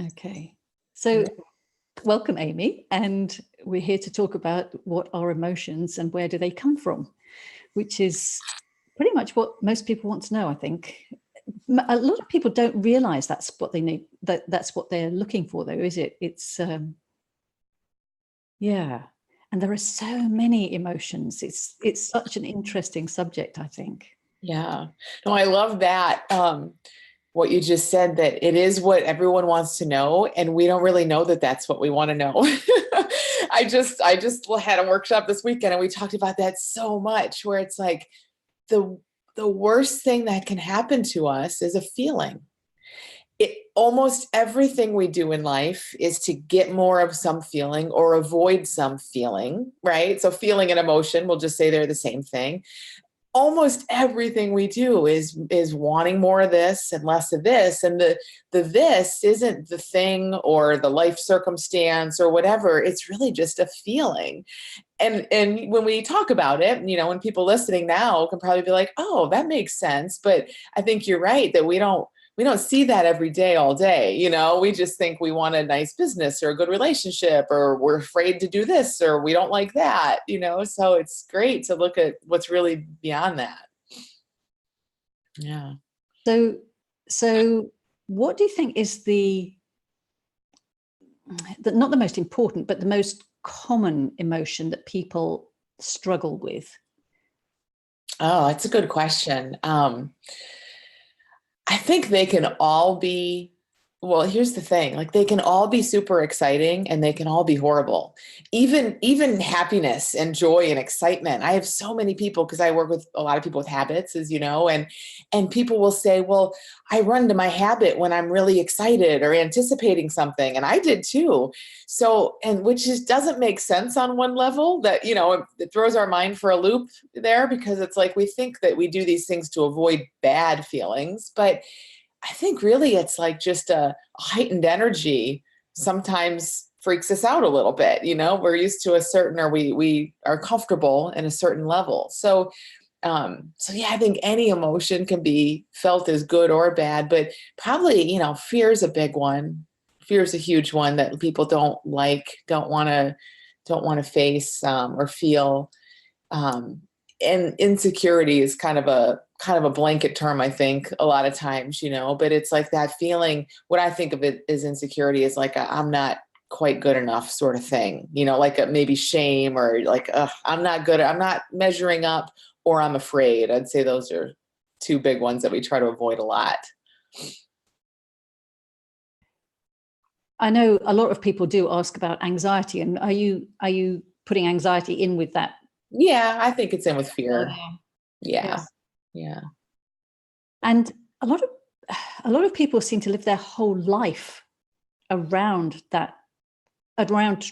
Okay. So welcome, Amy. And we're here to talk about what are emotions and where do they come from, which is pretty much what most people want to know, I think. A lot of people don't realize that's what they need, that's what they're looking for, though, is it? It's, yeah. And there are so many emotions. It's such an interesting subject, I think. Yeah. No, I love that. What you just said, that it is what everyone wants to know, and we don't really know that that's what we want to know. I just had a workshop this weekend and we talked about that so much, where it's like the worst thing that can happen to us is a feeling. Almost everything we do in life is to get more of some feeling or avoid some feeling, right? So feeling and emotion, we'll just say they're the same thing. Almost everything we do is wanting more of this and less of this. And the this isn't the thing or the life circumstance or whatever. It's really just a feeling. And when we talk about it, when people listening now can probably be like, oh, that makes sense. But I think you're right that we don't see that every day, all day. We just think we want a nice business or a good relationship, or we're afraid to do this, or we don't like that, so it's great to look at what's really beyond that. Yeah. So what do you think is not the most important, but the most common emotion that people struggle with? Oh, that's a good question. I think they can all be, well, here's the thing, like they can all be super exciting and they can all be horrible. Even happiness and joy and excitement. I have so many people, because I work with a lot of people with habits, as you know, and people will say, well, I run to my habit when I'm really excited or anticipating something. And I did too. So, and which just doesn't make sense on one level, that, it throws our mind for a loop there, because it's like we think that we do these things to avoid bad feelings, but I think really it's like just a heightened energy sometimes freaks us out a little bit. We're used to a certain, or we are comfortable in a certain level. So yeah, I think any emotion can be felt as good or bad, but probably, fear is a big one. Fear is a huge one that people don't want to face, or feel. And insecurity is kind of a blanket term, I think, a lot of times, but it's like that feeling. What I think of it as insecurity is like I'm not quite good enough sort of thing, like maybe shame, or like, I'm not good, I'm not measuring up, or I'm afraid. I'd say those are two big ones that we try to avoid a lot. I know a lot of people do ask about anxiety, and are you putting anxiety in with that? Yeah, I think it's in with fear. Yeah. Yes. Yeah. And a lot of people seem to live their whole life around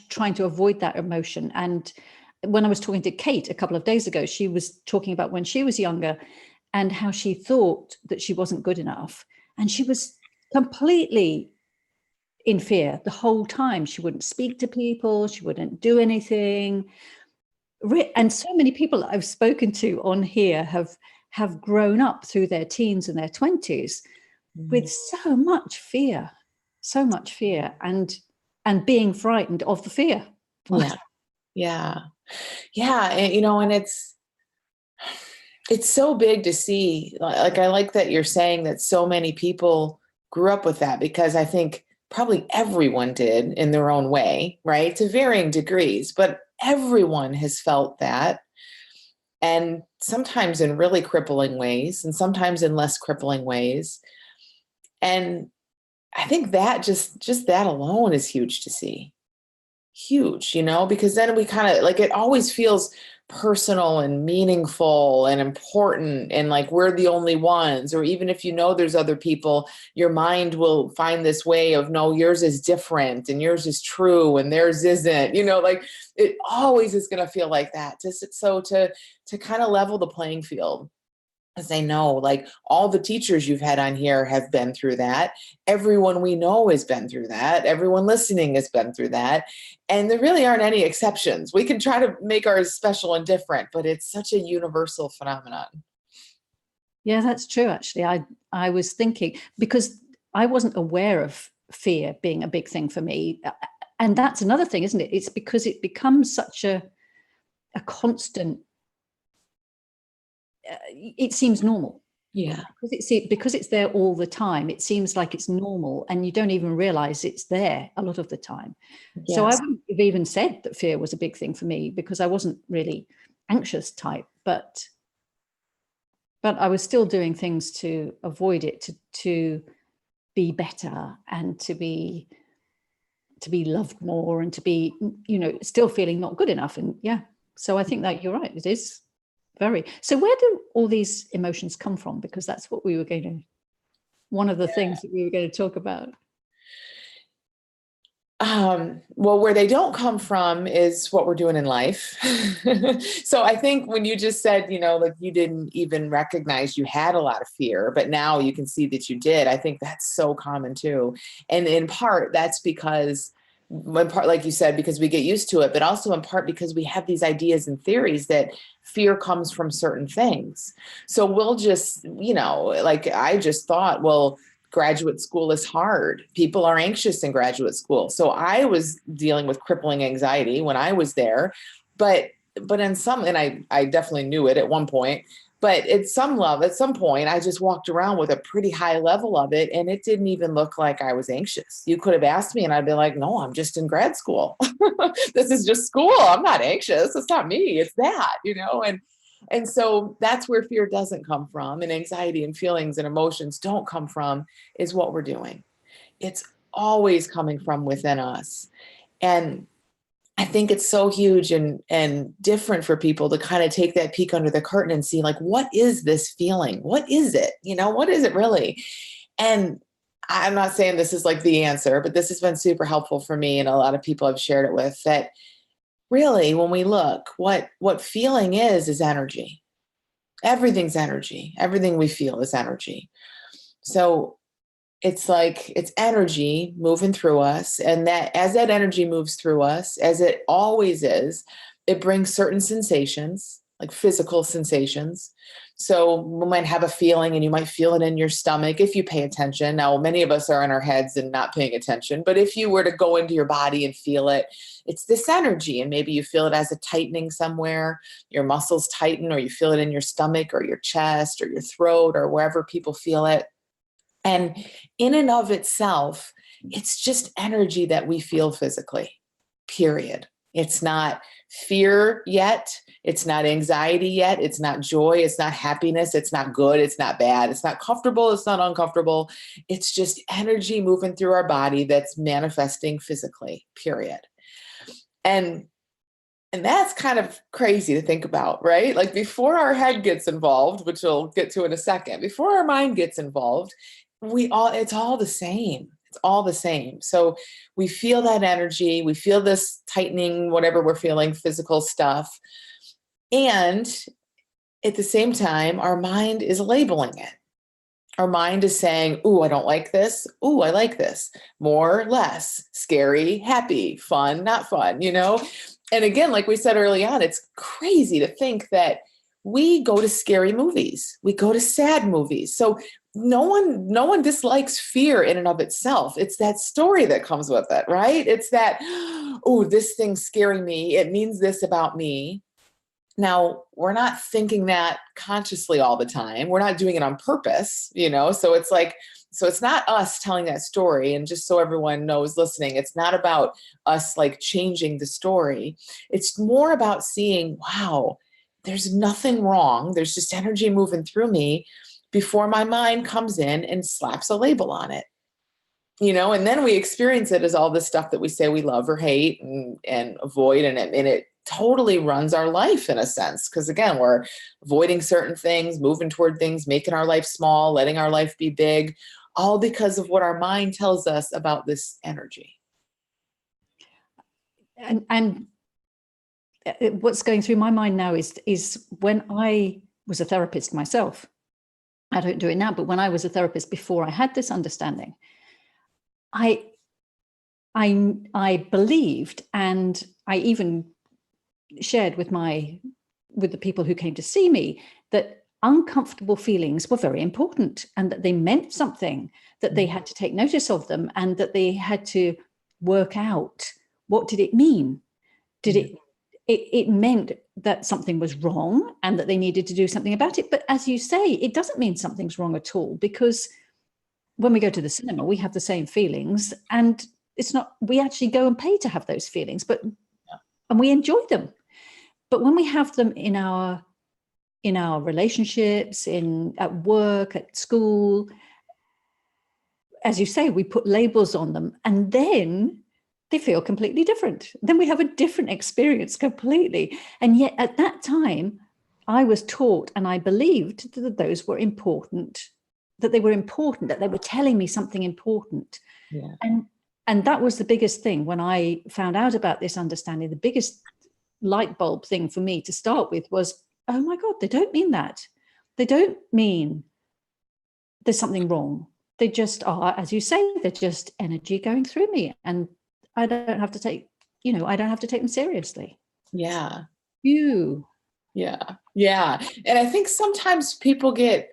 trying to avoid that emotion. And when I was talking to Kate a couple of days ago, she was talking about when she was younger and how she thought that she wasn't good enough. And she was completely in fear the whole time. She wouldn't speak to people. She wouldn't do anything. And so many people I've spoken to on here have grown up through their teens and their 20s with so much fear, and being frightened of the fear. Yeah. And it's so big to see. Like, I like that you're saying that so many people grew up with that, because I think probably everyone did in their own way, right? To varying degrees, but everyone has felt that. And sometimes in really crippling ways, and sometimes in less crippling ways. And I think that just that alone is huge to see. Huge, because then we kind of like, it always feels personal and meaningful and important, and like we're the only ones. Or even if there's other people, your mind will find this way of, no, yours is different and yours is true and theirs isn't, like it always is going to feel like that. So to kind of level the playing field. As I know, like all the teachers you've had on here have been through that. Everyone we know has been through that. Everyone listening has been through that. And there really aren't any exceptions. We can try to make ours special and different, but it's such a universal phenomenon. Yeah, that's true. Actually, I was thinking, because I wasn't aware of fear being a big thing for me. And that's another thing, isn't it? It's because it becomes such a constant, it seems normal. Yeah. Because it's there all the time, it seems like it's normal, and you don't even realize it's there a lot of the time. Yes. So I wouldn't have even said that fear was a big thing for me, because I wasn't really anxious type, but I was still doing things to avoid it, to be better, and to be loved more, and to be, still feeling not good enough. And so I think that you're right. It is very. So where do all these emotions come from? Because that's what one of the things that we were going to talk about. Well, where they don't come from is what we're doing in life. So I think when you just said, like you didn't even recognize you had a lot of fear, but now you can see that you did. I think that's so common too. And in part, that's because, in part, like you said, because we get used to it, but also in part because we have these ideas and theories that fear comes from certain things. So we'll just, like I just thought, well, graduate school is hard. People are anxious in graduate school. So I was dealing with crippling anxiety when I was there, but in some, and I definitely knew it at one point, but at some point, I just walked around with a pretty high level of it, and it didn't even look like I was anxious. You could have asked me and I'd be like, no, I'm just in grad school. This is just school. I'm not anxious. It's not me. It's that, And so that's where fear doesn't come from, and anxiety and feelings and emotions don't come from, is what we're doing. It's always coming from within us. And I think it's so huge and different for people to kind of take that peek under the curtain and see, like, what is this feeling? What is it? What is it really? And I'm not saying this is like the answer, but this has been super helpful for me, and a lot of people I've shared it with, that really, when we look, what feeling is energy. Everything's energy. Everything we feel is energy. So it's like, it's energy moving through us. And that as that energy moves through us, as it always is, it brings certain sensations, like physical sensations. So we might have a feeling, and you might feel it in your stomach if you pay attention. Now, many of us are in our heads and not paying attention, but if you were to go into your body and feel it, it's this energy. And maybe you feel it as a tightening somewhere, your muscles tighten, or you feel it in your stomach or your chest or your throat or wherever people feel it. And in and of itself, it's just energy that we feel physically, period. It's not fear yet. It's not anxiety yet. It's not joy. It's not happiness. It's not good. It's not bad. It's not comfortable. It's not uncomfortable. It's just energy moving through our body that's manifesting physically, period. And that's kind of crazy to think about, right? Like, before our head gets involved, which we'll get to in a second, before our mind gets involved, it's all the same. It's all the same. So we feel that energy, we feel this tightening, whatever we're feeling, physical stuff. And at the same time, our mind is labeling it. Our mind is saying, ooh, I don't like this. Ooh, I like this. More, less, scary, happy, fun, not fun, And again, like we said early on, it's crazy to think that we go to scary movies. We go to sad movies. So no one dislikes fear in and of itself. It's that story that comes with it, right? It's that, oh, this thing's scaring me. It means this about me. Now, we're not thinking that consciously all the time. We're not doing it on purpose, So it's like, so it's not us telling that story. And just so everyone knows listening, it's not about us like changing the story. It's more about seeing, wow, there's nothing wrong. There's just energy moving through me, before my mind comes in and slaps a label on it. And then we experience it as all this stuff that we say we love or hate and avoid. And it totally runs our life in a sense. Because again, we're avoiding certain things, moving toward things, making our life small, letting our life be big, all because of what our mind tells us about this energy. And what's going through my mind now is when I was a therapist myself, I don't do it now, but when I was a therapist before I had this understanding, I believed, and I even shared with the people who came to see me, that uncomfortable feelings were very important, and that they meant something, that they had to take notice of them, and that they had to work out, what did it mean? Did it meant that something was wrong and that they needed to do something about it. But as you say, it doesn't mean something's wrong at all, because when we go to the cinema, we have the same feelings, and it's not, we actually go and pay to have those feelings, but and we enjoy them. But when we have them in our relationships, at work, at school, as you say, we put labels on them, and then they feel completely different. Then we have a different experience completely. And yet at that time, I was taught, and I believed that those were important, that they were telling me something important. Yeah. And that was the biggest thing when I found out about this understanding. The biggest light bulb thing for me to start with was, oh my God, they don't mean that. They don't mean there's something wrong. They just are, as you say, they're just energy going through me. And I don't have to take them seriously. Yeah. Yeah. Yeah. And I think sometimes people get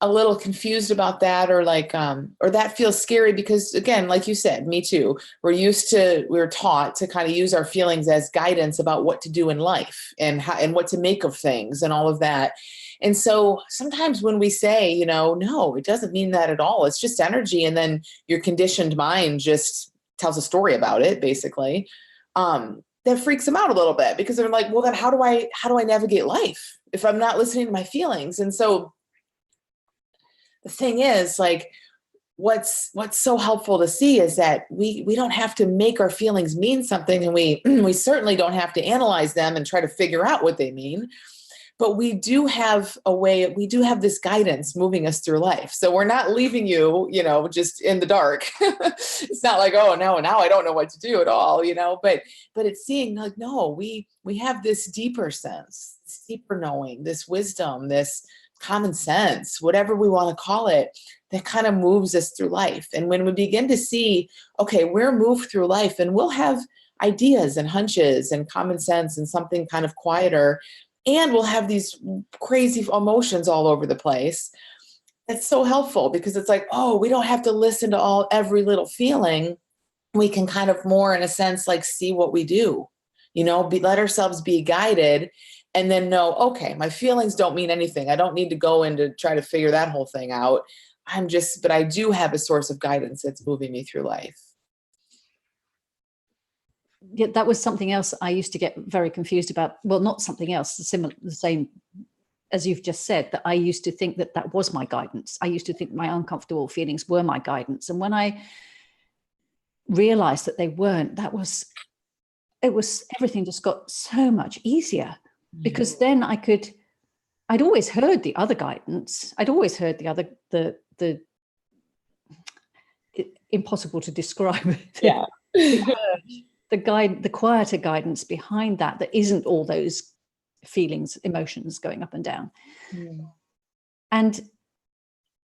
a little confused about that, or or that feels scary because, again, like you said, me too, we're taught to kind of use our feelings as guidance about what to do in life and how, and what to make of things and all of that. And so sometimes when we say, no, it doesn't mean that at all. It's just energy. And then your conditioned mind just tells a story about it, basically. That freaks them out a little bit, because they're like, well, then how do I navigate life if I'm not listening to my feelings? And so the thing is, like, what's so helpful to see is that we don't have to make our feelings mean something, and we certainly don't have to analyze them and try to figure out what they mean. But we do have this guidance moving us through life. So we're not leaving you, just in the dark. It's not like, oh, no, now I don't know what to do at all, but it's seeing like, no, we have this deeper sense, this deeper knowing, this wisdom, this common sense, whatever we want to call it, that kind of moves us through life. And when we begin to see, okay, we're moved through life, and we'll have ideas and hunches and common sense and something kind of quieter, and we'll have these crazy emotions all over the place. It's so helpful, because it's like, oh, we don't have to listen to every little feeling. We can kind of more, in a sense, like see what we do, let ourselves be guided, and then know, okay, my feelings don't mean anything. I don't need to go in to try to figure that whole thing out. But I do have a source of guidance that's moving me through life. Yeah, that was something else I used to get very confused about. Well, not something else, the same as you've just said, that I used to think that was my guidance. I used to think my uncomfortable feelings were my guidance. And when I realized that they weren't, everything just got so much easier, because then I'd always heard the other guidance. I'd always heard the impossible to describe. Yeah. The quieter guidance behind that isn't all those feelings, emotions going up and down. And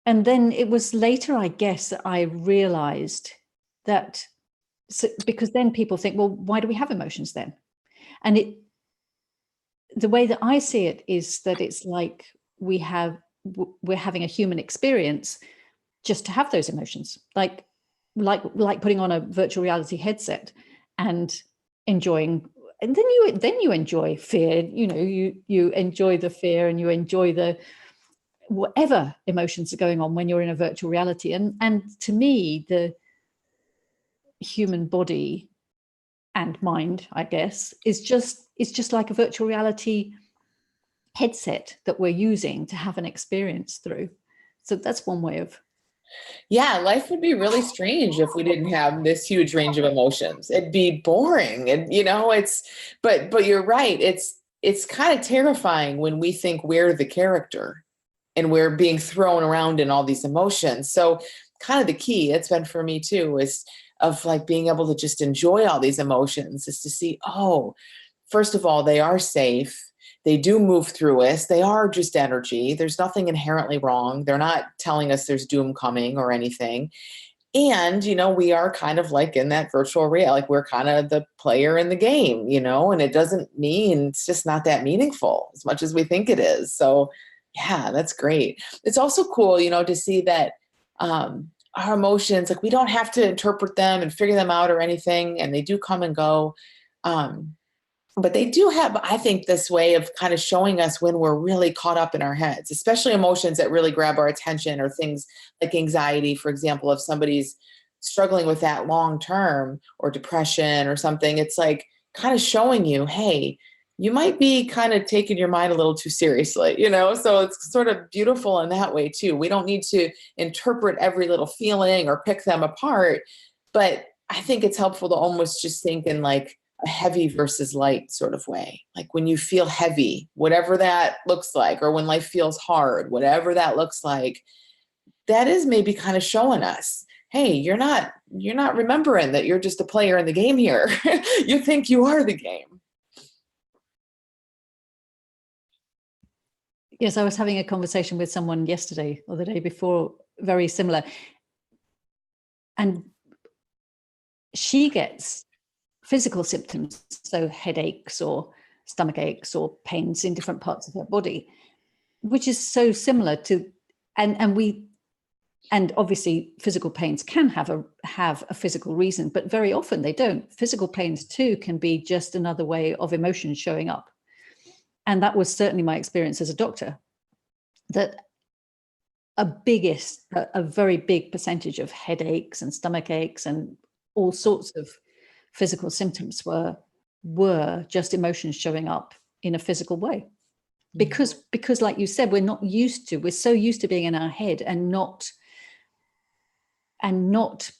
then it was later, I guess, that I realized that, because then people think, well, why do we have emotions then? And the way that I see it is that it's like we're having a human experience just to have those emotions, like putting on a virtual reality headset and enjoying, and then you enjoy fear, you enjoy the fear, and you enjoy the whatever emotions are going on when you're in a virtual reality. And to me, the human body and mind, I guess, is just like a virtual reality headset that we're using to have an experience through. So that's one way of. Yeah, life would be really strange if we didn't have this huge range of emotions. It'd be boring. And but you're right. It's kind of terrifying when we think we're the character and we're being thrown around in all these emotions. So kind of the key, it's been for me too, is of like being able to just enjoy all these emotions, is to see, oh, first of all, they are safe. They do move through us. They are just energy. There's nothing inherently wrong. They're not telling us there's doom coming or anything. And, we are kind of like in that virtual reality, like we're kind of the player in the game, and it doesn't mean, it's just not that meaningful as much as we think it is. So Yeah, that's great. It's also cool, to see that our emotions, like we don't have to interpret them and figure them out or anything, and they do come and go. Um, but they do have, I think, this way of kind of showing us when we're really caught up in our heads, especially emotions that really grab our attention, or things like anxiety, for example. If somebody's struggling with that long term, or depression or something, it's like kind of showing you, hey, you might be kind of taking your mind a little too seriously. So it's sort of beautiful in that way too. We don't need to interpret every little feeling or pick them apart, but I think it's helpful to almost just think in like a heavy versus light sort of way. Like when you feel heavy, whatever that looks like, or when life feels hard, whatever that looks like, that is maybe kind of showing us, hey, you're not remembering that you're just a player in the game here. You think you are the game. Yes, I was having a conversation with someone yesterday or the day before, very similar. And she gets physical symptoms, so headaches or stomach aches or pains in different parts of her body, which is so similar to, and obviously physical pains can have a physical reason, but very often they don't. Physical pains too can be just another way of emotion showing up. And that was certainly my experience as a doctor, that a very big percentage of headaches and stomach aches and all sorts of physical symptoms were just emotions showing up in a physical way. Because like you said, we're so used to being in our head and not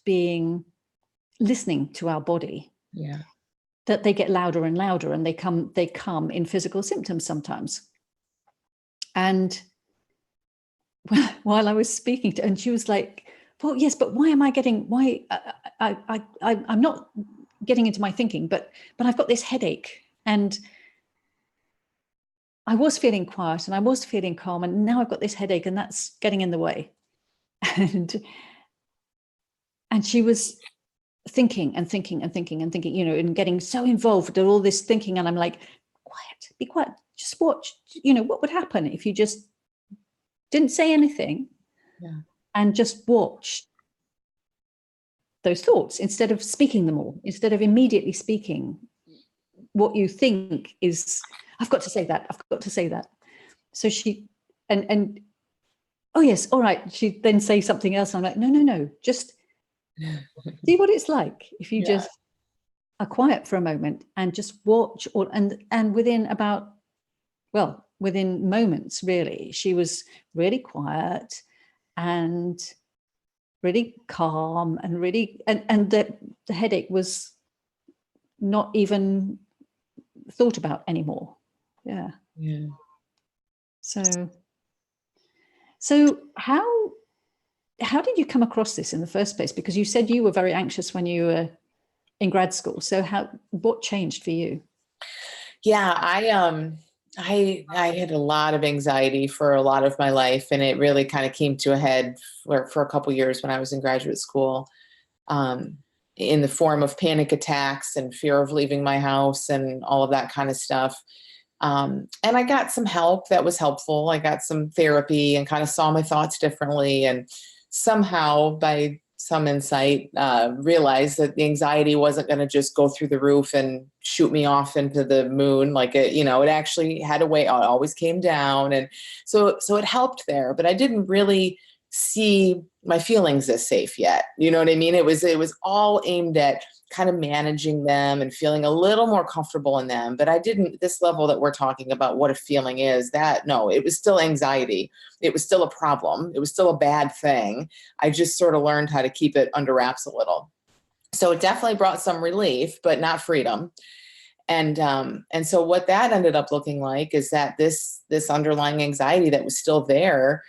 being listening to our body. Yeah. That they get louder and louder, and they come in physical symptoms sometimes. And while I was speaking to, and she was like, well, yes, but I'm not getting into my thinking, but I've got this headache, and I was feeling quiet and I was feeling calm, and now I've got this headache and that's getting in the way. And she was thinking and thinking and thinking and thinking, and getting so involved in all this thinking. And I'm like, quiet, be quiet, just watch, what would happen if you just didn't say anything. Yeah. And just watch those thoughts instead of speaking them all, instead of immediately speaking what you think is, I've got to say that. So she, and oh yes, all right. She then say something else. I'm like, no, just see what it's like if you just are quiet for a moment and just watch. And within moments, really, she was really quiet and really calm and really, and the headache was not even thought about anymore. Yeah. So how did you come across this in the first place? Because you said you were very anxious when you were in grad school. So what changed for you? Yeah, I had a lot of anxiety for a lot of my life, and it really kind of came to a head for a couple years when I was in graduate school, in the form of panic attacks and fear of leaving my house and all of that kind of stuff. And I got some help that was helpful. I got some therapy and kind of saw my thoughts differently, and somehow by some insight, realized that the anxiety wasn't going to just go through the roof and shoot me off into the moon. Like it actually had a way. It always came down. And so it helped there, but I didn't really see my feelings as safe yet. You know what I mean? It was all aimed at kind of managing them and feeling a little more comfortable in them. But I didn't, this level that we're talking about, what a feeling is, no, it was still anxiety. It was still a problem. It was still a bad thing. I just sort of learned how to keep it under wraps a little. So it definitely brought some relief, but not freedom. And so what that ended up looking like is that this underlying anxiety that was still there,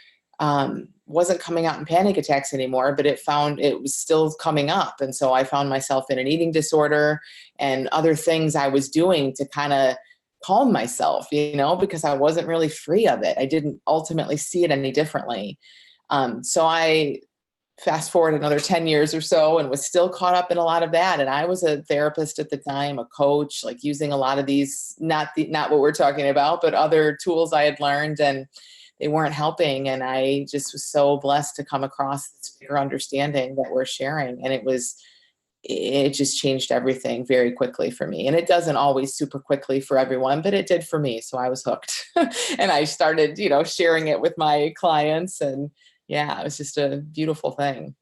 wasn't coming out in panic attacks anymore, but it was still coming up. And so I found myself in an eating disorder and other things I was doing to kind of calm myself, because I wasn't really free of it. I didn't ultimately see it any differently. So I fast forward another 10 years or so and was still caught up in a lot of that. And I was a therapist at the time, a coach, like using a lot of these, not what we're talking about, but other tools I had learned. And they weren't helping. And I just was so blessed to come across this bigger understanding that we're sharing. And it just changed everything very quickly for me. And it doesn't always super quickly for everyone, but it did for me. So I was hooked and I started, sharing it with my clients, and yeah, it was just a beautiful thing.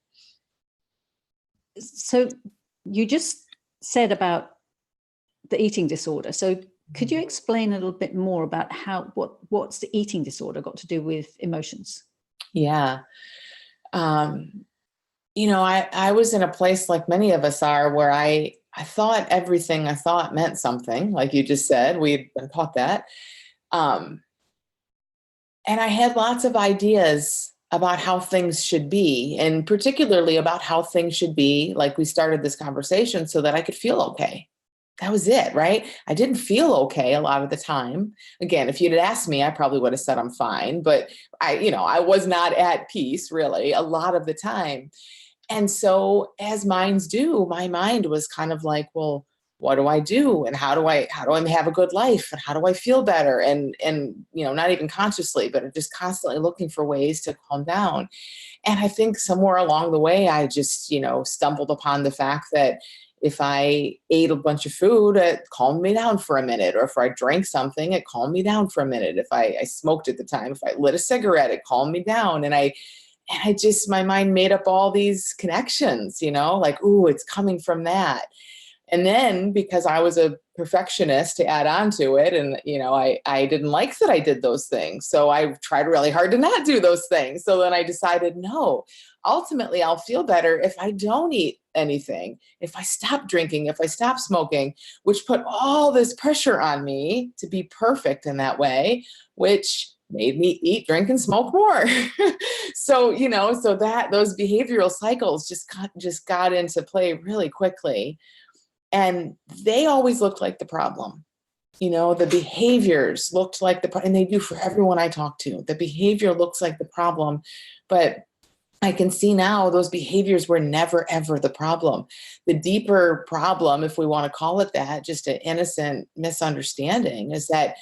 So you just said about the eating disorder. So could you explain a little bit more about what's the eating disorder got to do with emotions? Yeah. I was in a place like many of us are, where I thought everything I thought meant something, like you just said. We've been taught that. And I had lots of ideas about how things should be, and particularly about how things should be, like we started this conversation, so that I could feel okay. That was it, right? I didn't feel okay a lot of the time. Again, if you'd asked me, I probably would have said I'm fine, but I was not at peace really a lot of the time. And so, as minds do, my mind was kind of like, well, what do I do? And how do I have a good life? And how do I feel better? And not even consciously, but just constantly looking for ways to calm down. And I think somewhere along the way, I just, stumbled upon the fact that if I ate a bunch of food, it calmed me down for a minute. Or if I drank something, it calmed me down for a minute. If I smoked at the time, if I lit a cigarette, it calmed me down. And I just, my mind made up all these connections, like, ooh, it's coming from that. And then, because I was a perfectionist to add on to it, and, I didn't like that I did those things. So I tried really hard to not do those things. So then I decided, no, ultimately I'll feel better if I don't eat anything, if I stop drinking, if I stop smoking, which put all this pressure on me to be perfect in that way, which made me eat, drink, and smoke more. So, so that those behavioral cycles just got into play really quickly. And they always looked like the problem. The behaviors looked like and they do for everyone I talk to. The behavior looks like the problem, but I can see now those behaviors were never, ever the problem. The deeper problem, if we want to call it that, just an innocent misunderstanding, is that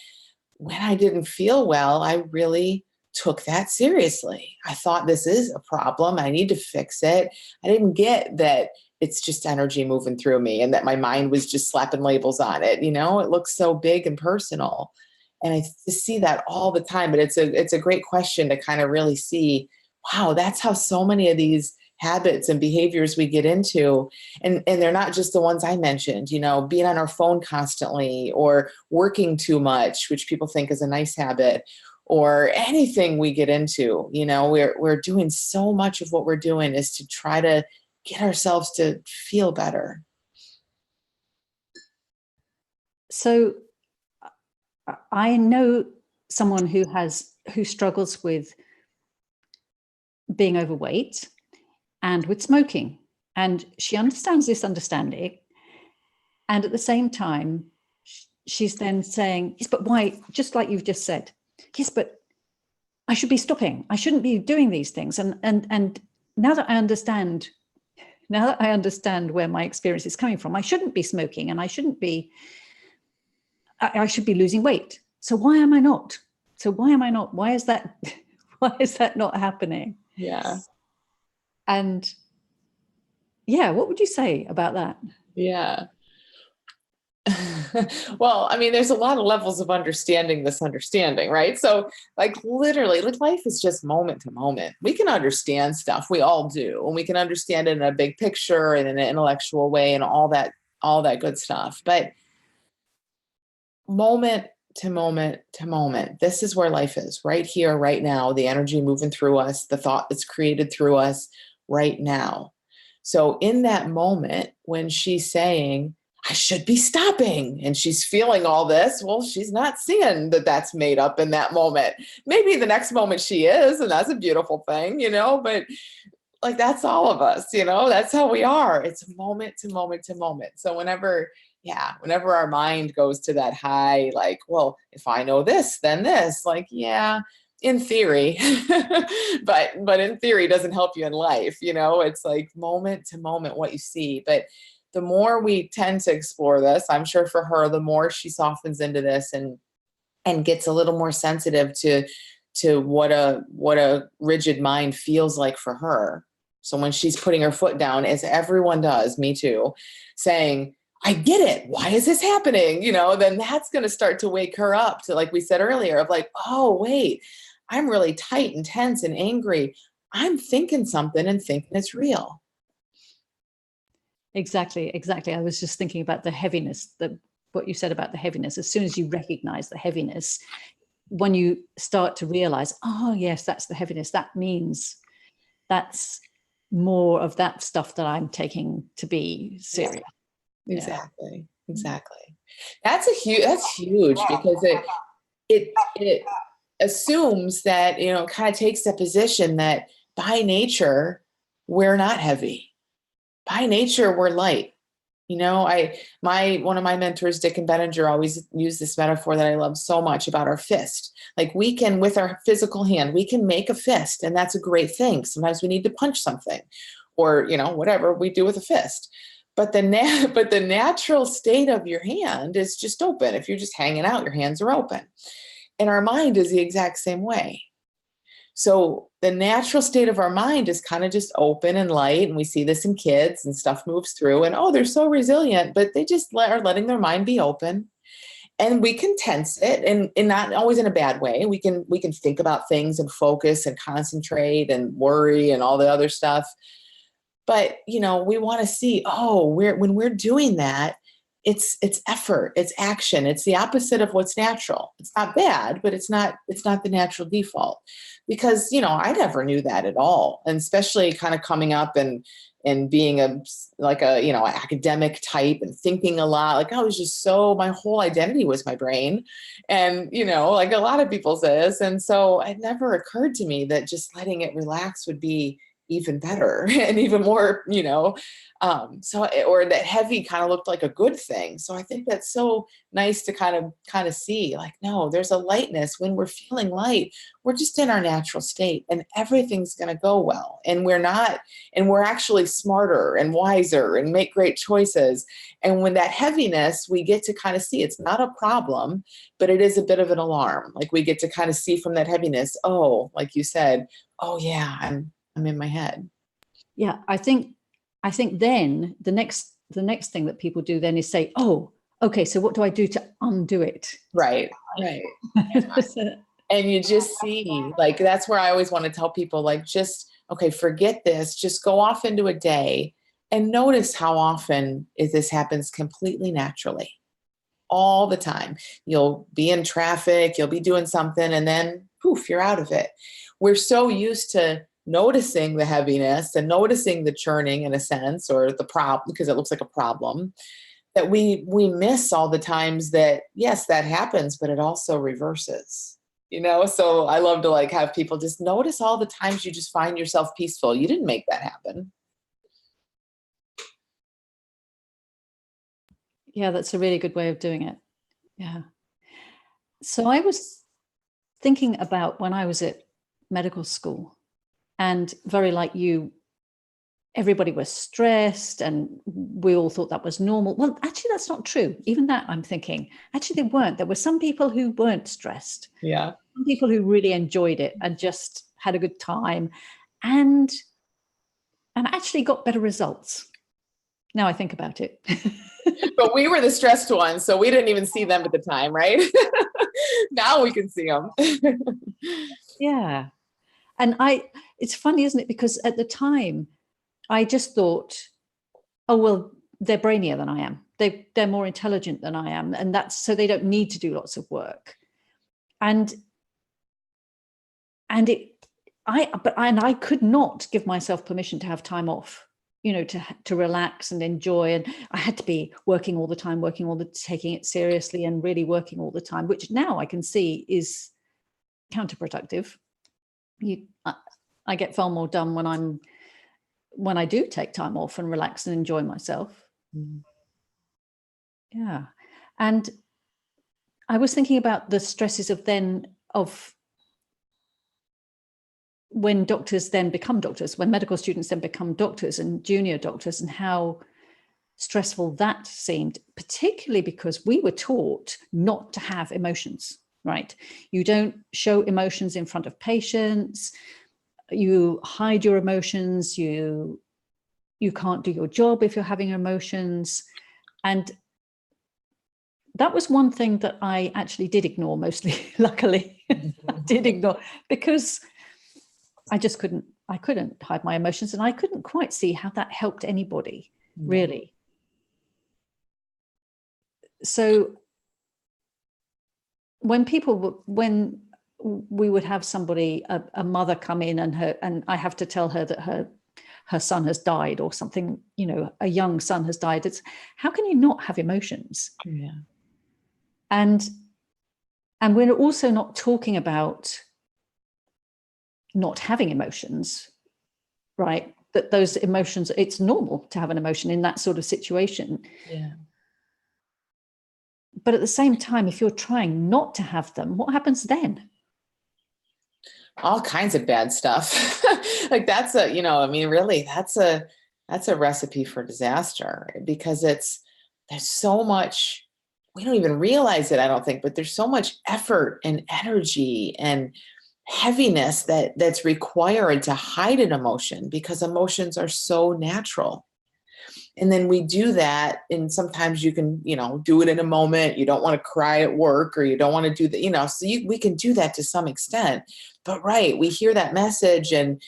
when I didn't feel well, I really took that seriously. I thought, this is a problem. I need to fix it. I didn't get that it's just energy moving through me and that my mind was just slapping labels on it. It looks so big and personal. And I just see that all the time. But it's a great question to kind of really see, wow, that's how so many of these habits and behaviors we get into. And they're not just the ones I mentioned, being on our phone constantly, or working too much, which people think is a nice habit, or anything we get into. We're doing so much of what we're doing is to try to get ourselves to feel better. So I know someone who struggles with being overweight and with smoking, and she understands this understanding. And at the same time, she's then saying, yes, but why? Just like you've just said, yes, but I should be stopping. I shouldn't be doing these things. And now that I understand where my experience is coming from, I shouldn't be smoking, and I should be losing weight. So why am I not? Why is that not happening? Yeah. And yeah, what would you say about that? Yeah. Well, there's a lot of levels of understanding this understanding, right? So literally, life is just moment to moment. We can understand stuff. We all do. And we can understand it in a big picture and in an intellectual way and all that good stuff. But moment to moment to moment, this is where life is, right here, right now, the energy moving through us, the thought that's created through us right now. So in that moment, when she's saying, I should be stopping, and she's feeling all this, well, she's not seeing that that's made up in that moment. Maybe the next moment she is, and that's a beautiful thing, but that's all of us, that's how we are. It's moment to moment to moment. So whenever our mind goes to that high, well, if I know this, then this, yeah, in theory, but in theory doesn't help you in life. It's moment to moment what you see. But the more we tend to explore this, I'm sure for her, the more she softens into this and gets a little more sensitive to to what a rigid mind feels like for her. So when she's putting her foot down, as everyone does, me too, saying, I get it. Why is this happening? Then that's going to start to wake her up to, like we said earlier, of like, oh, wait, I'm really tight and tense and angry. I'm thinking something and thinking it's real. Exactly. I was just thinking about the heaviness, what you said about the heaviness. As soon as you recognize the heaviness, when you start to realize, oh, yes, that's the heaviness, that means that's more of that stuff that I'm taking to be serious. Exactly. That's huge because it assumes that, it kind of takes the position that by nature, we're not heavy. By nature, we're light. One of my mentors, Dick and Benninger, always used this metaphor that I love so much about our fist. Like we can, with our physical hand, we can make a fist, and that's a great thing. Sometimes we need to punch something or, whatever we do with a fist. But the natural state of your hand is just open. If you're just hanging out, your hands are open. And our mind is the exact same way. So the natural state of our mind is kind of just open and light. And we see this in kids, and stuff moves through, and they're so resilient, but they just are letting their mind be open. And we can tense it, and not always in a bad way. We can think about things and focus and concentrate and worry and all the other stuff. But, we want to see, when we're doing that, it's effort, it's action, it's the opposite of what's natural. It's not bad, but it's not the natural default. Because, I never knew that at all. And especially kind of coming up and being an academic type and thinking a lot, like I was just my whole identity was my brain. And, like a lot of people say this. And so it never occurred to me that just letting it relax would be even better and even more, or that heavy kind of looked like a good thing. So I think that's so nice to kind of see, like, no, there's a lightness. When we're feeling light, we're just in our natural state, and everything's going to go well. And we're actually smarter and wiser and make great choices. And when that heaviness, we get to kind of see it's not a problem, but it is a bit of an alarm. Like we get to kind of see from that heaviness, oh, like you said, oh yeah, I'm in my head. Yeah, I think then the next thing that people do then is say, oh, okay, so what do I do to undo it? Right. And you just see, like, that's where I always want to tell people, like, just, okay, forget this, just go off into a day and notice how often this happens completely naturally. All the time. You'll be in traffic, you'll be doing something, and then poof, you're out of it. We're so used to noticing the heaviness and noticing the churning in a sense, or the problem, because it looks like a problem, that we miss all the times that, yes, that happens, but it also reverses, So I love to have people just notice all the times you just find yourself peaceful. You didn't make that happen. Yeah, that's a really good way of doing it. Yeah. So I was thinking about when I was at medical school, and very like you, everybody was stressed and we all thought that was normal. Well, actually, that's not true. Even that, I'm thinking, actually, they weren't. There were some people who weren't stressed. Yeah. Some people who really enjoyed it and just had a good time and actually got better results. Now I think about it. But we were the stressed ones, so we didn't even see them at the time, right? Now we can see them. Yeah. And it's funny, isn't it? Because at the time, I just thought, oh, well, they're brainier than I am. They're more intelligent than I am. And so they don't need to do lots of work. And I could not give myself permission to have time off, to relax and enjoy. And I had to be working all the time, taking it seriously and really working all the time, which now I can see is counterproductive. I get far more done when I do take time off and relax and enjoy myself. Mm-hmm. Yeah. And I was thinking about the stresses of when doctors then become doctors, when medical students then become doctors and junior doctors, and how stressful that seemed, particularly because we were taught not to have emotions. right? You don't show emotions in front of patients. You hide your emotions. You can't do your job if you're having emotions. And that was one thing that I actually did ignore mostly, luckily. I did ignore, because I just couldn't hide my emotions, and I couldn't quite see how that helped anybody, really. So when we would have somebody, a mother come in, and I have to tell her that her son has died or something, a young son has died. It's, how can you not have emotions? Yeah. And we're also not talking about not having emotions, right? That those emotions, it's normal to have an emotion in that sort of situation. Yeah. But at the same time, if you're trying not to have them, what happens then? All kinds of bad stuff. Like that's really that's a recipe for disaster, because there's so much, we don't even realize it, I don't think, but there's so much effort and energy and heaviness that's required to hide an emotion, because emotions are so natural. And then we do that, and sometimes you can, do it in a moment. You don't want to cry at work, or you don't want to do that, so we can do that to some extent. But right, we hear that message, and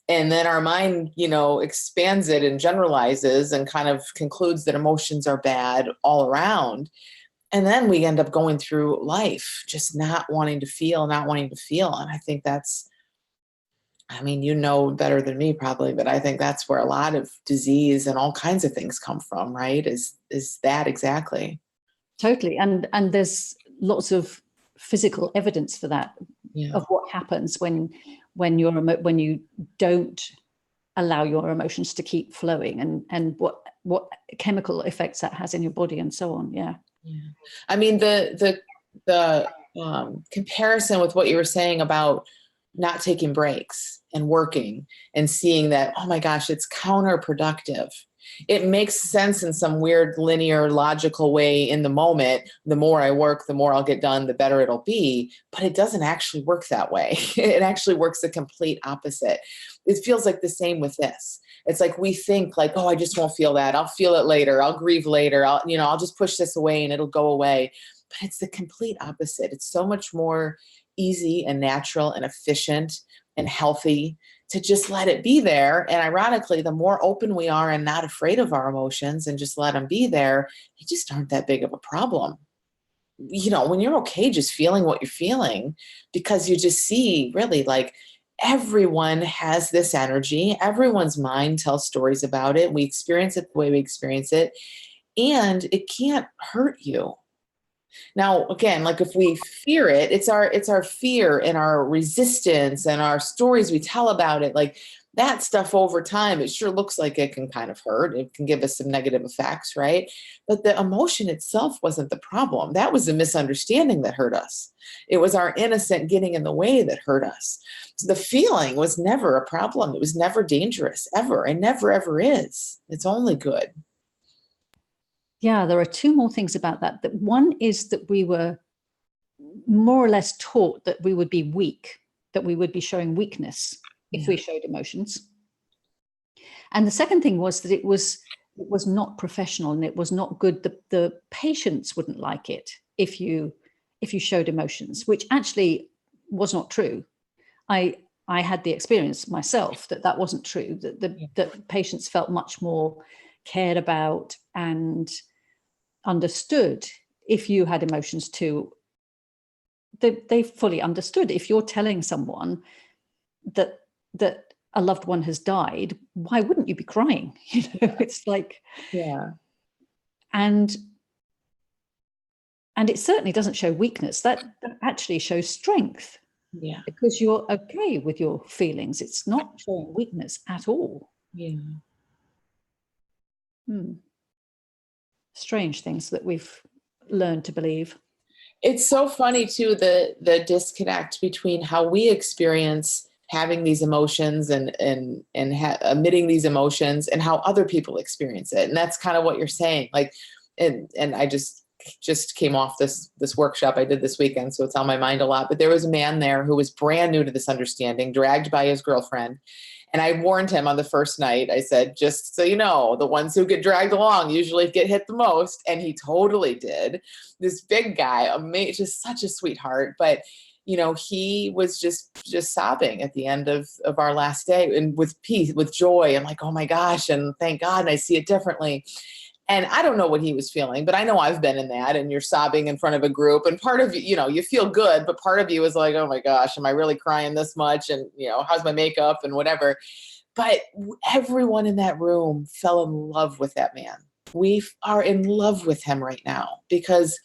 then our mind, expands it and generalizes and kind of concludes that emotions are bad all around. And then we end up going through life just not wanting to feel. And I think that's, better than me probably, but I think that's where a lot of disease and all kinds of things come from, right? Is that exactly? Totally. And there's lots of physical evidence for that, of what happens when you don't allow your emotions to keep flowing, and what chemical effects that has in your body and so on. Yeah. I mean, the comparison with what you were saying about not taking breaks and working and seeing that, oh my gosh, it's counterproductive. It makes sense in some weird linear logical way in the moment. The more I work, the more I'll get done, the better it'll be. But it doesn't actually work that way. It actually works the complete opposite. It feels like the same with this. It's like we think like, oh, I just won't feel that. I'll feel it later. I'll grieve later. I'll just push this away and it'll go away. But it's the complete opposite. It's so much more easy and natural and efficient and healthy to just let it be there. And ironically, the more open we are and not afraid of our emotions and just let them be there, they just aren't that big of a problem. When you're okay just feeling what you're feeling, because you just see really like everyone has this energy, everyone's mind tells stories about it. We experience it the way we experience it, and it can't hurt you. Now, again, like if we fear it, it's our fear and our resistance and our stories we tell about it. Like that stuff over time, it sure looks like it can kind of hurt. It can give us some negative effects, right? But the emotion itself wasn't the problem. That was the misunderstanding that hurt us. It was our innocent getting in the way that hurt us. So the feeling was never a problem. It was never dangerous, ever, and never, ever is. It's only good. Yeah, there are two more things about that. That one is that we were more or less taught that we would be weak, that we would be showing weakness if we showed emotions. And the second thing was that it was not professional, and it was not good. The patients wouldn't like it if you showed emotions, which actually was not true. I had the experience myself that wasn't true, that patients felt much more cared about and understood if you had emotions too. They fully understood. If you're telling someone that a loved one has died, why wouldn't you be crying? It's like, and it certainly doesn't show weakness. That actually shows strength. Yeah. Because you're okay with your feelings. It's not showing weakness at all. Yeah. Strange things that we've learned to believe. It's so funny too, the disconnect between how we experience having these emotions and emitting these emotions and how other people experience it. And that's kind of what you're saying. Like, and I just just came off this workshop I did this weekend, so it's on my mind a lot. But there was a man there who was brand new to this understanding, dragged by his girlfriend. And I warned him on the first night. I said, just so you know, the ones who get dragged along usually get hit the most. And he totally did. This big guy, just such a sweetheart. But, you know, he was just sobbing at the end of our last day, and with peace, with joy, and like, oh my gosh, and thank God, and I see it differently. And I don't know what he was feeling, but I know I've been in that, and you're sobbing in front of a group, and part of you, you know, you feel good, but part of you is like, oh my gosh, am I really crying this much? And, you know, how's my makeup and whatever. But everyone in that room fell in love with that man. We are in love with him right now because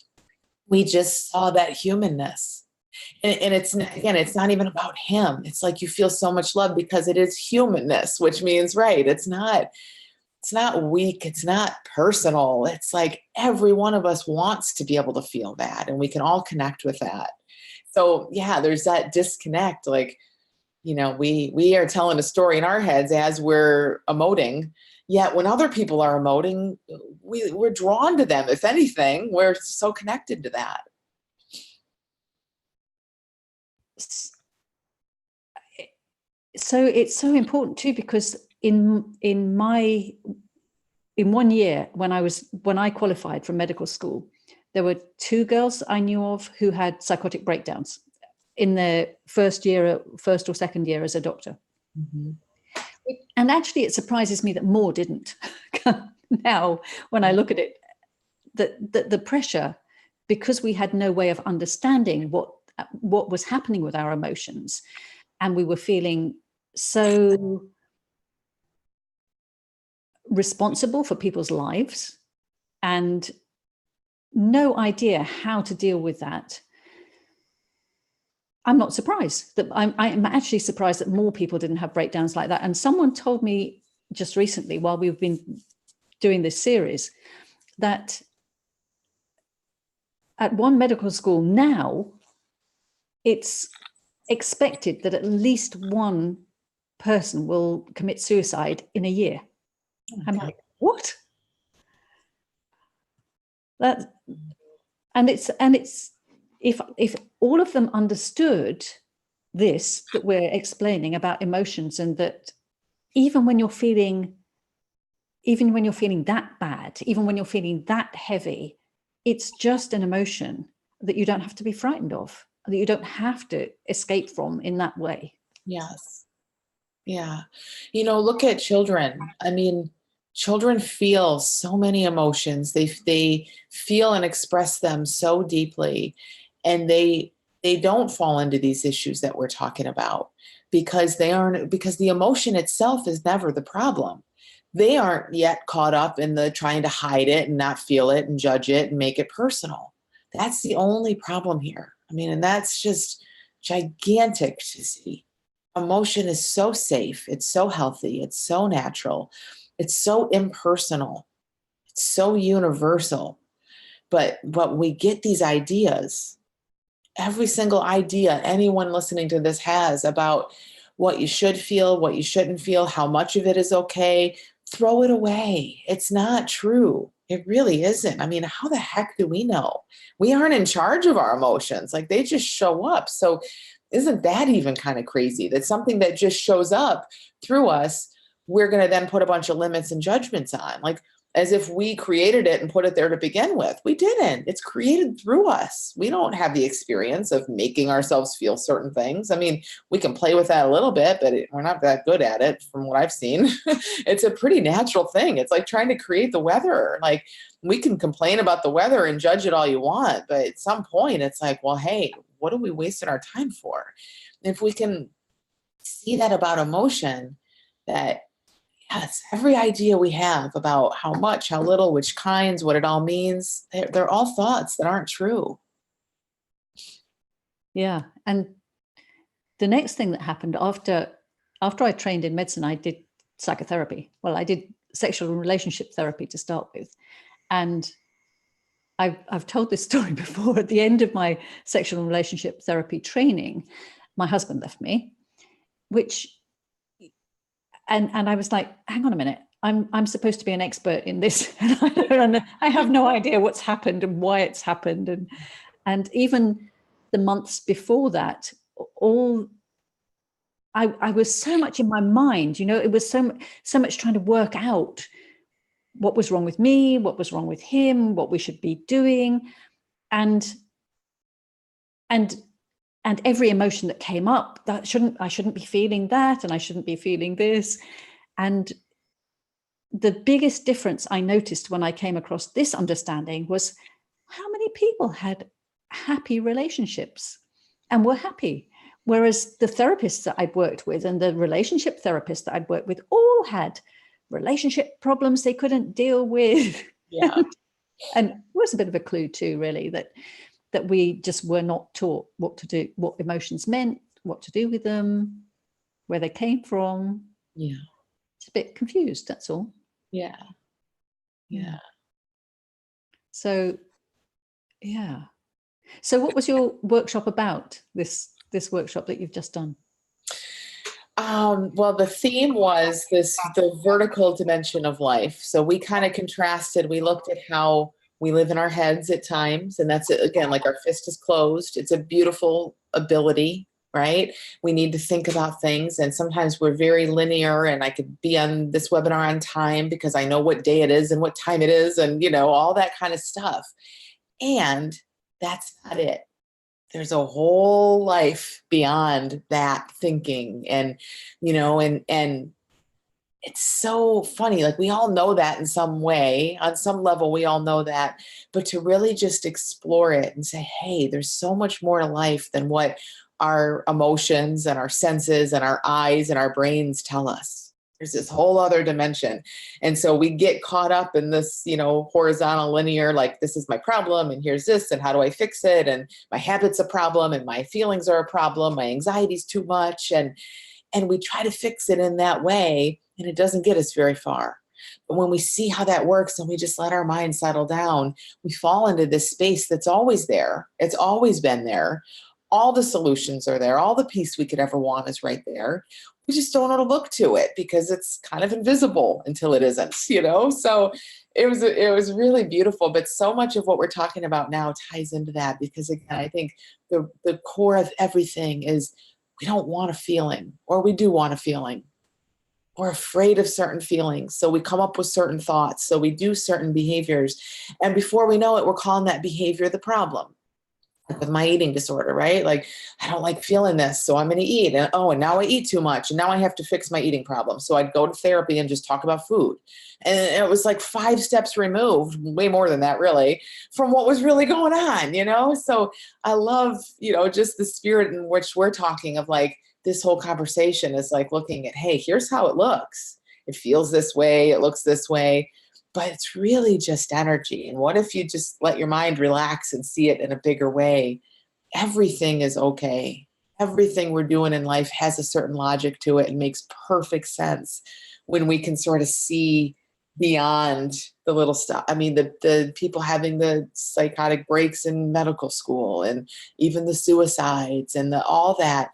we just saw that humanness. And it's, again, it's not even about him. It's like you feel so much love because it is humanness, which means, right, it's not weak. It's not personal. It's like every one of us wants to be able to feel that, and we can all connect with that. So yeah, there's that disconnect. Like, you know, we are telling a story in our heads as we're emoting. Yet when other people are emoting, we're drawn to them. If anything, we're so connected to that. So it's so important too, because in 1 year, when I qualified from medical school, there were 2 girls I knew of who had psychotic breakdowns in their first or second year as a doctor. Mm-hmm. And actually, it surprises me that more didn't. Now, when I look at it, the pressure, because we had no way of understanding what was happening with our emotions, and we were feeling so responsible for people's lives and no idea how to deal with that. I'm not surprised that I'm actually surprised that more people didn't have breakdowns like that. And someone told me just recently, while we've been doing this series, that at one medical school now, it's expected that at least one person will commit suicide in a year. Okay. I'm like, what? And it's if all of them understood this that we're explaining about emotions, and that even when you're feeling that bad, even when you're feeling that heavy, it's just an emotion that you don't have to be frightened of, that you don't have to escape from in that way. Yes. Yeah. You know, look at children. I mean, children feel so many emotions. They feel and express them so deeply, and they don't fall into these issues that we're talking about because the emotion itself is never the problem. They aren't yet caught up in the trying to hide it and not feel it and judge it and make it personal. That's the only problem here. I mean, and that's just gigantic to see. Emotion is so safe. It's so healthy. It's so natural. It's so impersonal. It's so universal. But we get these ideas, every single idea anyone listening to this has about what you should feel, what you shouldn't feel, how much of it is okay, throw it away. It's not true. It really isn't. I mean, how the heck do we know? We aren't in charge of our emotions. Like, they just show up. So isn't that even kind of crazy? That something that just shows up through us, we're going to then put a bunch of limits and judgments on, like as if we created it and put it there to begin with. We didn't. It's created through us. We don't have the experience of making ourselves feel certain things. I mean, we can play with that a little bit, but we're not that good at it from what I've seen. It's a pretty natural thing. It's like trying to create the weather. Like, we can complain about the weather and judge it all you want, but at some point it's like, well, hey, what are we wasting our time for? If we can see that about emotion, that yes, every idea we have about how much, how little, which kinds, what it all means, they're all thoughts that aren't true. Yeah. And the next thing that happened after I trained in medicine, I did psychotherapy. Well, I did sexual and relationship therapy to start with. And I've told this story before. At the end of my sexual and relationship therapy training, my husband left me, and I was like, hang on a minute. I'm supposed to be an expert in this, and I have no idea what's happened and why it's happened, and even the months before that, all I was so much in my mind. It was so much trying to work out what was wrong with me, what was wrong with him, what we should be doing, and every emotion that came up, I shouldn't be feeling that, and I shouldn't be feeling this. And the biggest difference I noticed when I came across this understanding was how many people had happy relationships and were happy. Whereas the therapists that I'd worked with and the relationship therapists that I'd worked with all had relationship problems they couldn't deal with. Yeah. And it was a bit of a clue too, really, that we just were not taught what to do, what emotions meant, what to do with them, where they came from. Yeah. It's a bit confused, that's all. Yeah. Yeah. So, yeah. So what was your workshop about, this workshop that you've just done? Well, the theme was the vertical dimension of life. So we kind of contrasted, we looked at how we live in our heads at times. And that's, again, like our fist is closed. It's a beautiful ability, right? We need to think about things. And sometimes we're very linear, and I could be on this webinar on time because I know what day it is and what time it is, and, all that kind of stuff. And that's not it. There's a whole life beyond that thinking. And, and it's so funny. Like, we all know that in some way, on some level, we all know that, but to really just explore it and say, hey, there's so much more to life than what our emotions and our senses and our eyes and our brains tell us. There's this whole other dimension. And so we get caught up in this, horizontal linear, like, this is my problem, and here's this, and how do I fix it? And my habit's a problem, and my feelings are a problem. My anxiety's too much. And we try to fix it in that way, and it doesn't get us very far. But when we see how that works and we just let our mind settle down, we fall into this space that's always there. It's always been there. All the solutions are there. All the peace we could ever want is right there. We just don't know to look to it because it's kind of invisible until it isn't, So it was really beautiful. But so much of what we're talking about now ties into that, because, again, I think the core of everything is we don't want a feeling, or we do want a feeling. We're afraid of certain feelings. So we come up with certain thoughts. So we do certain behaviors. And before we know it, we're calling that behavior the problem. Like with my eating disorder, right? Like, I don't like feeling this, so I'm going to eat. And now I eat too much, and now I have to fix my eating problem. So I'd go to therapy and just talk about food. And it was like 5 steps removed, way more than that, really, from what was really going on, So I love, just the spirit in which we're talking of, like, this whole conversation is like looking at, hey, here's how it looks. It feels this way. It looks this way. But it's really just energy. And what if you just let your mind relax and see it in a bigger way? Everything is okay. Everything we're doing in life has a certain logic to it and makes perfect sense when we can sort of see beyond the little stuff. I mean, the people having the psychotic breaks in medical school, and even the suicides and all that,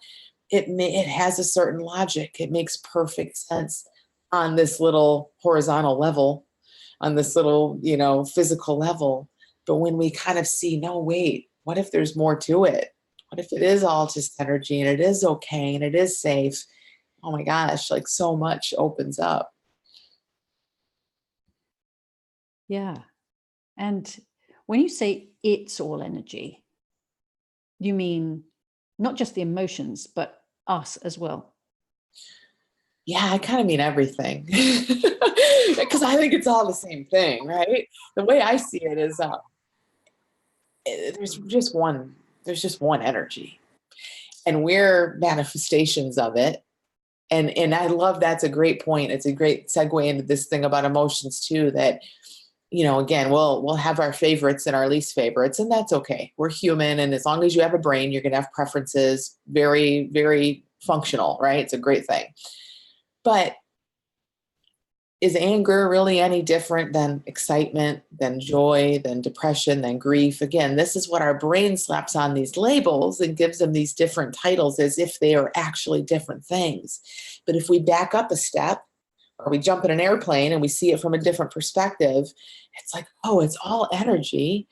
it has a certain logic. It makes perfect sense on this little horizontal level, on this little, physical level. But when we kind of see, no, wait, what if there's more to it? What if it is all just energy, and it is okay, and it is safe? Oh my gosh, like, so much opens up. Yeah. And when you say it's all energy, you mean not just the emotions, but us as well? Yeah, I kind of mean everything. Because I think it's all the same thing, right? The way I see it is there's just one energy, and we're manifestations of it. And I love, that's a great point. It's a great segue into this thing about emotions too, that, again, we'll have our favorites and our least favorites, and that's okay. We're human. And as long as you have a brain, you're going to have preferences, very, very functional, right? It's a great thing. But is anger really any different than excitement, than joy, than depression, than grief? Again, this is what our brain slaps on these labels and gives them these different titles as if they are actually different things. But if we back up a step, or we jump in an airplane and we see it from a different perspective, it's like, oh, it's all energy.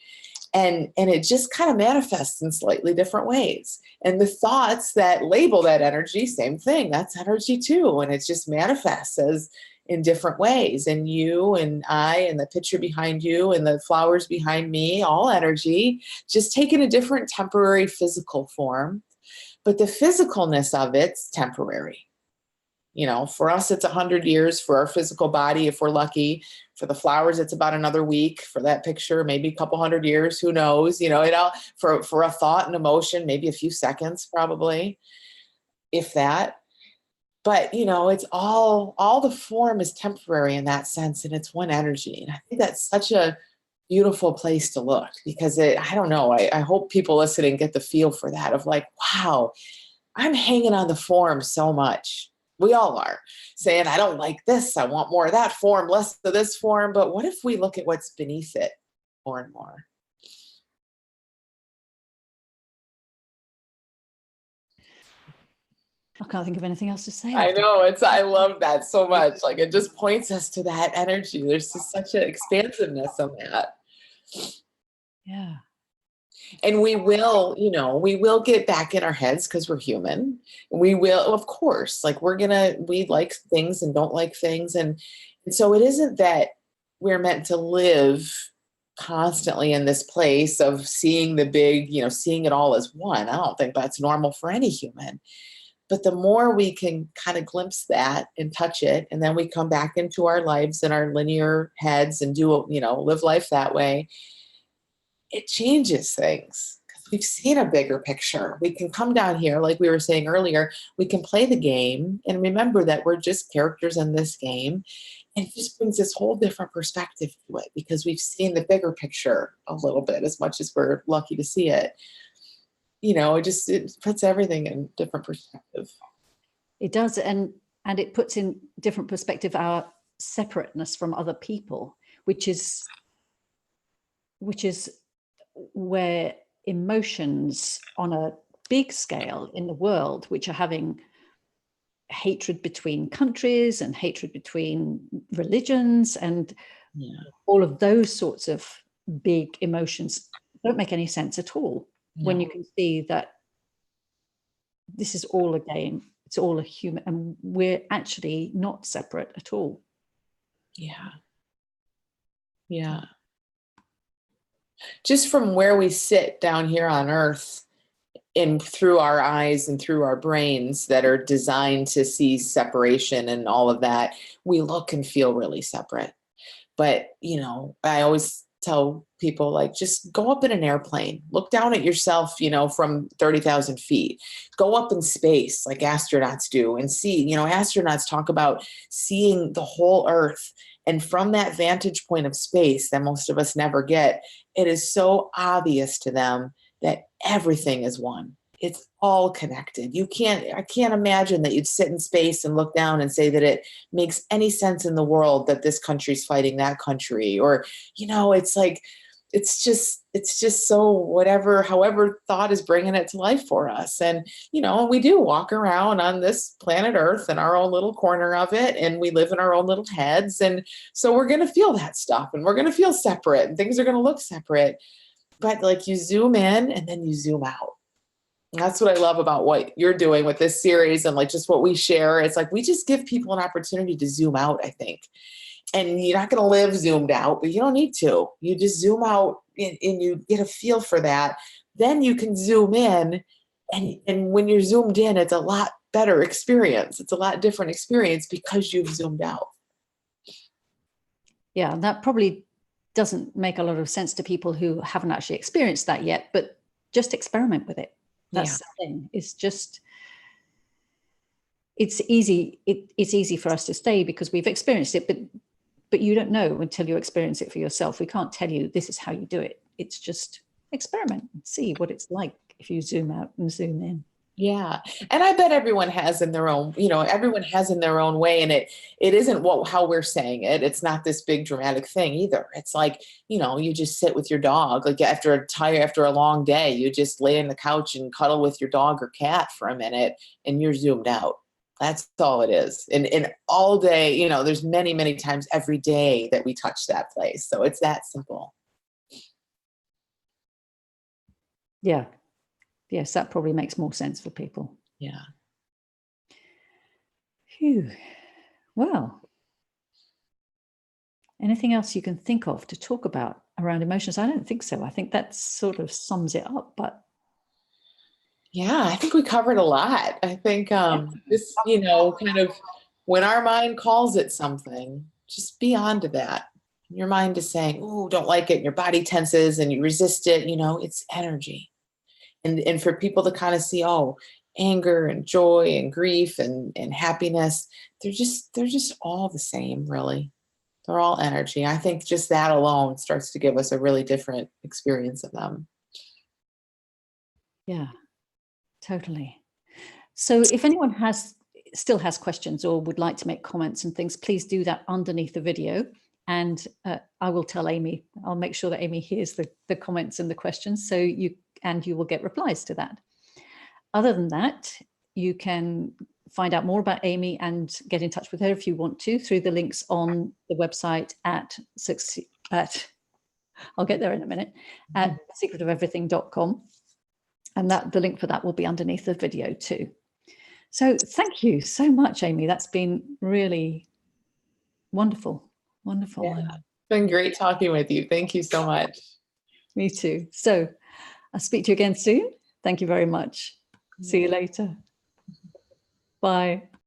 And it just kind of manifests in slightly different ways. And the thoughts that label that energy, same thing, that's energy too. And it just manifests as in different ways. And you and I and the picture behind you and the flowers behind me, all energy, just taking a different temporary physical form. But the physicalness of it's temporary. You know, for us, it's 100 years for our physical body, if we're lucky. For the flowers, it's about another week. For that picture, maybe a couple 100 years, who knows? You know, for a thought and emotion, maybe a few seconds, probably, if that. But, you know, it's all the form is temporary in that sense, and it's one energy. And I think that's such a beautiful place to look, because I don't know, I hope people listening get the feel for that, of like, wow, I'm hanging on the form so much. We all are, saying, I don't like this. I want more of that form, less of this form. But what if we look at what's beneath it more and more? I can't think of anything else to say. I know, I love that so much. Like, it just points us to that energy. There's just such an expansiveness on that. Yeah. And we will, you know, we will get back in our heads because we're human. We will, of course, like we like things and don't like things. And so it isn't that we're meant to live constantly in this place of seeing the big, you know, seeing it all as one. I don't think that's normal for any human. But the more we can kind of glimpse that and touch it, and then we come back into our lives and our linear heads and do, you know, live life that way, it changes things. We've seen a bigger picture. We can come down here, like we were saying earlier, we can play the game and remember that we're just characters in this game. And it just brings this whole different perspective to it, because we've seen the bigger picture a little bit, as much as we're lucky to see it. You know, it puts everything in different perspective. It does. And it puts in different perspective our separateness from other people, which is where emotions on a big scale in the world, which are having hatred between countries and hatred between religions and all of those sorts of big emotions, don't make any sense at all. When you can see that this is all a game, it's all a human, and we're actually not separate at all. Yeah. Just from where we sit down here on Earth, and through our eyes and through our brains that are designed to see separation and all of that, we look and feel really separate. But, you know, I always tell people, like, just go up in an airplane, look down at yourself, you know, from 30,000 feet, go up in space like astronauts do, and see, you know, astronauts talk about seeing the whole Earth. And from that vantage point of space that most of us never get, it is so obvious to them that everything is one. It's all connected. I can't imagine that you'd sit in space and look down and say that it makes any sense in the world that this country's fighting that country, or, you know, it's like, it's just so however thought is bringing it to life for us. And, you know, we do walk around on this planet Earth in our own little corner of it, and we live in our own little heads. And so we're going to feel that stuff, and we're going to feel separate, and things are going to look separate. But like, you zoom in and then you zoom out. And that's what I love about what you're doing with this series, and like just what we share. It's like, we just give people an opportunity to zoom out, I think. And you're not going to live zoomed out, but you don't need to. You just zoom out and you get a feel for that. Then you can zoom in. And when you're zoomed in, it's a lot better experience. It's a lot different experience because you've zoomed out. Yeah, that probably doesn't make a lot of sense to people who haven't actually experienced that yet, but just experiment with it. That's the thing. It's just, it's easy. It's easy for us to say because we've experienced it, but you don't know until you experience it for yourself. We can't tell you this is how you do it. It's just experiment and see what it's like if you zoom out and zoom in. Yeah. And I bet everyone has in their own, everyone has in their own way. And it isn't how we're saying it. It's not this big dramatic thing either. It's like, you just sit with your dog, like after a long day, you just lay on the couch and cuddle with your dog or cat for a minute and you're zoomed out. That's all it is. And all day, you know, there's many, many times every day that we touch that place. So it's that simple. Yeah. Yes, that probably makes more sense for people. Yeah. Phew. Well, anything else you can think of to talk about around emotions? I don't think so. I think that sort of sums it up, but yeah, I think we covered a lot. I think just, you know, kind of when our mind calls it something, just be on to that. Your mind is saying, oh, don't like it, and your body tenses and you resist it, you know, it's energy. And for people to kind of see, oh, anger and joy and grief and happiness, they're just all the same, really. They're all energy. I think just that alone starts to give us a really different experience of them. yeah, totally. So if anyone still has questions or would like to make comments and things, please do that underneath the video. And I will tell Amy, I'll make sure that Amy hears the comments and the questions, so you will get replies to that. Other than that, you can find out more about Amy and get in touch with her if you want to through the links on the website at I'll get there in a minute, at secretofeverything.com. And the link for that will be underneath the video too. So thank you so much, Amy. That's been really wonderful. Wonderful. Yeah, it's been great talking with you. Thank you so much. Me too. So I'll speak to you again soon. Thank you very much. See you later. Bye.